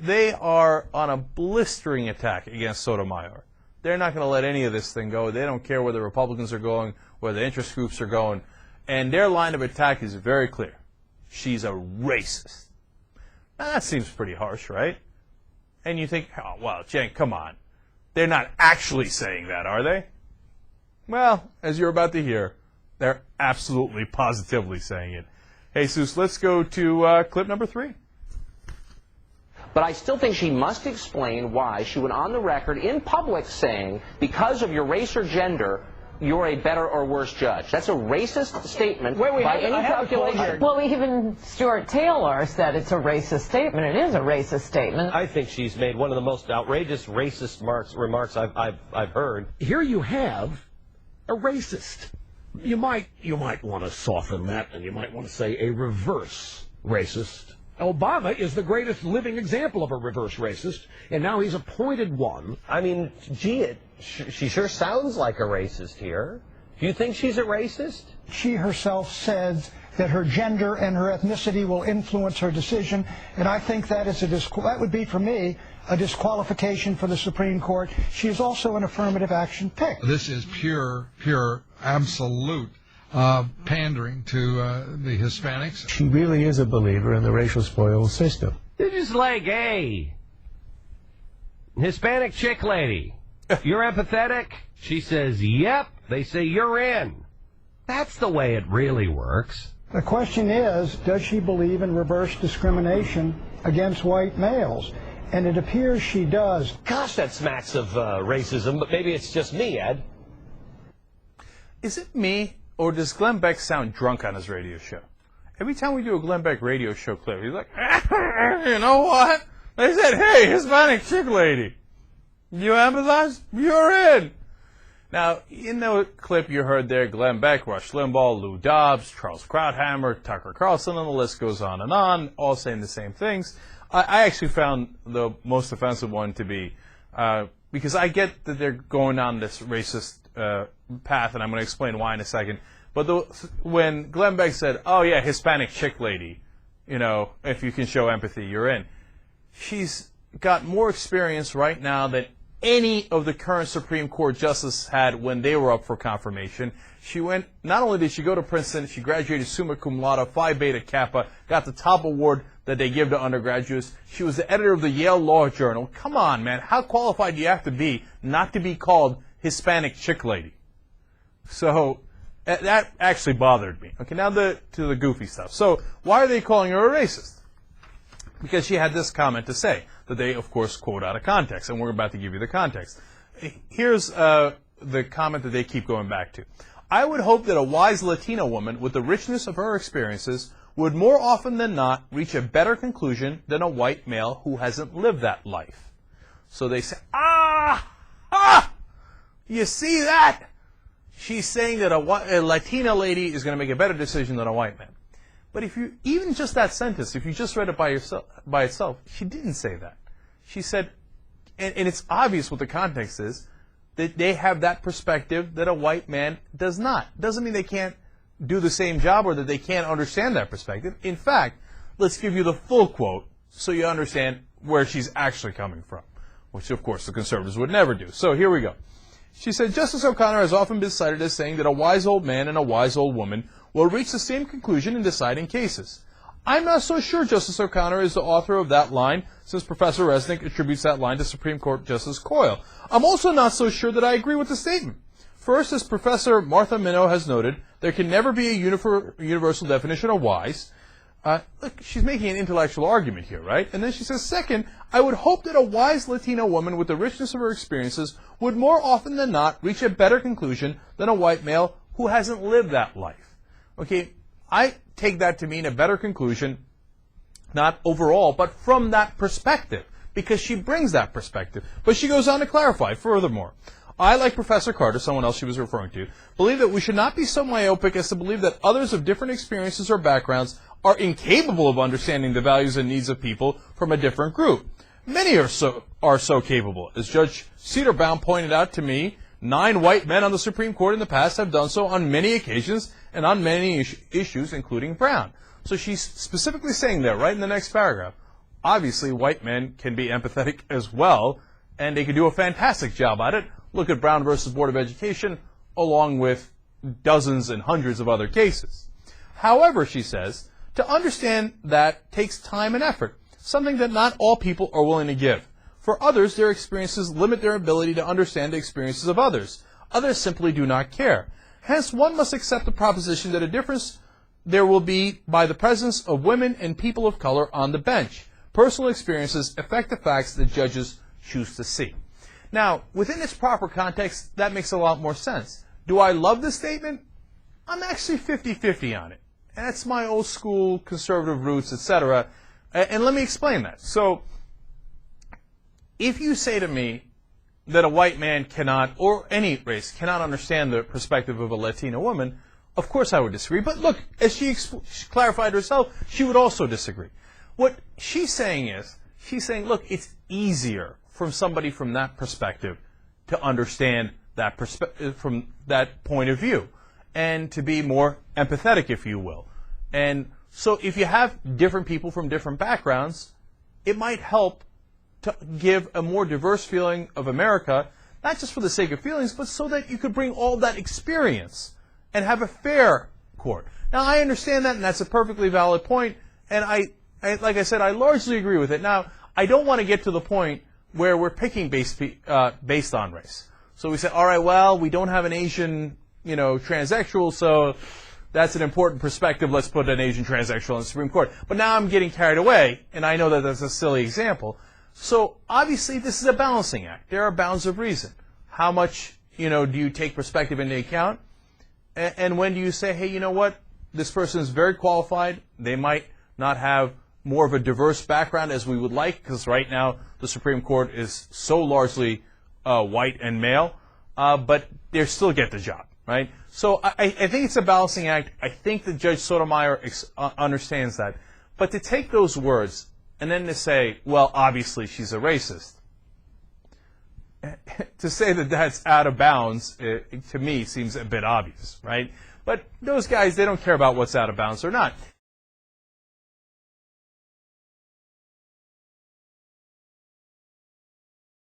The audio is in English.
they are on a blistering attack against Sotomayor. They're not going to let any of this thing go. They don't care where the Republicans are going, where the interest groups are going. And their line of attack is very clear. She's a racist. Now, that seems pretty harsh, right? And you think, oh, well, Jen, come on. They're not actually saying that, are they? Well, as you're about to hear, they're absolutely, positively saying it. Jesus, let's go to clip number 3. But I still think she must explain why she went on the record in public saying, because of your race or gender, you're a better or worse judge. That's a racist statement by any calculation. Well, even Stuart Taylor said it's a racist statement. It is a racist statement. I think she's made one of the most outrageous racist remarks I've heard. Here you have a racist. You might want to soften that, and you might want to say a reverse racist. Obama is the greatest living example of a reverse racist, and now he's appointed one. I mean, gee, she sure sounds like a racist here. Do you think she's a racist? She herself says that her gender and her ethnicity will influence her decision, and I think that is that would be, for me, a disqualification for the Supreme Court. She is also an affirmative action pick. This is pure, absolute pandering to the Hispanics. She really is a believer in the racial spoils system. They're just like, hey, Hispanic chick lady, you're empathetic? She says, yep. They say, you're in. That's the way it really works. The question is, does she believe in reverse discrimination against white males? And it appears she does. Gosh, that smacks of racism, but maybe it's just me, Ed. Is it me, or does Glenn Beck sound drunk on his radio show? Every time we do a Glenn Beck radio show clip, he's like, you know what? They said, hey, Hispanic chick lady, you empathize? You're in. Now, in the clip you heard there, Glenn Beck, Rush Limbaugh, Lou Dobbs, Charles Krauthammer, Tucker Carlson, and the list goes on, all saying the same things. I actually found the most offensive one to be, because I get that they're going on this racist path, and I'm going to explain why in a second. But when Glenn Beck said, oh, yeah, Hispanic chick lady, you know, if you can show empathy, you're in. She's got more experience right now than any of the current Supreme Court justices had when they were up for confirmation. She went, not only did she go to Princeton, she graduated summa cum laude, Phi Beta Kappa, got the top award that they give to undergraduates. She was the editor of the Yale Law Journal. Come on, man, how qualified do you have to be not to be called Hispanic chick lady? So that actually bothered me. Okay, now to the goofy stuff. So why are they calling her a racist? Because she had this comment to say that they, of course, quote out of context, and we're about to give you the context. Here's the comment that they keep going back to. I would hope that a wise Latina woman with the richness of her experiences would more often than not reach a better conclusion than a white male who hasn't lived that life. So they say, you see that? She's saying that a Latina lady is going to make a better decision than a white man. But if you, even just that sentence, if you just read it by itself, she didn't say that. She said, and it's obvious what the context is, that they have that perspective that a white man does not. Doesn't mean they can't do the same job or that they can't understand that perspective. In fact, let's give you the full quote so you understand where she's actually coming from, which, of course, the conservatives would never do. So here we go. She said, Justice O'Connor has often been cited as saying that a wise old man and a wise old woman will reach the same conclusion in deciding cases. I'm not so sure Justice O'Connor is the author of that line, since Professor Resnick attributes that line to Supreme Court Justice Coyle. I'm also not so sure that I agree with the statement. First, as Professor Martha Minow has noted, there can never be a universal definition of wise. Look, she's making an intellectual argument here, right? And then she says, second, I would hope that a wise Latino woman with the richness of her experiences would more often than not reach a better conclusion than a white male who hasn't lived that life. Okay, I take that to mean a better conclusion, not overall, but from that perspective, because she brings that perspective. But she goes on to clarify furthermore. I, like Professor Carter, someone else she was referring to, believe that we should not be so myopic as to believe that others of different experiences or backgrounds are incapable of understanding the values and needs of people from a different group. Many are so capable. As Judge Cedarbaum pointed out to me, 9 white men on the Supreme Court in the past have done so on many occasions and on many issues, including Brown. So she's specifically saying there, right in the next paragraph, obviously white men can be empathetic as well, and they can do a fantastic job at it. Look at Brown versus Board of Education, along with dozens and hundreds of other cases. However, she says, to understand that takes time and effort, something that not all people are willing to give. For others, their experiences limit their ability to understand the experiences of others. Others simply do not care. Hence, one must accept the proposition that a difference there will be by the presence of women and people of color on the bench. Personal experiences affect the facts that judges choose to see. Now, within its proper context, that makes a lot more sense. Do I love this statement? I'm actually 50-50 on it. And that's my old school conservative roots, etc. And let me explain that. So, if you say to me that a white man cannot, or any race, cannot understand the perspective of a Latina woman, of course I would disagree. But look, as she clarified herself, she would also disagree. What she's saying is, look, it's easier from somebody from that perspective to understand that from that point of view, and to be more empathetic, if you will. And so if you have different people from different backgrounds, it might help to give a more diverse feeling of America, not just for the sake of feelings, but so that you could bring all that experience and have a fair court. Now, I understand that, and that's a perfectly valid point, and I like I said, I largely agree with it. Now, I don't want to get to the point where we're picking based on race. So we say, all right, well, we don't have an Asian, transsexual, so that's an important perspective. Let's put an Asian transsexual in the Supreme Court. But now I'm getting carried away, and I know that that's a silly example. So obviously, this is a balancing act. There are bounds of reason. How much, do you take perspective into account? And when do you say, hey, you know what? This person is very qualified. They might not have more of a diverse background as we would like, because right now the Supreme Court is so largely white and male, but they still get the job, right? So I think it's a balancing act. I think that Judge Sotomayor understands that. But to take those words and then to say, well, obviously she's a racist, to say that that's out of bounds, to me, seems a bit obvious, right? But those guys, they don't care about what's out of bounds or not.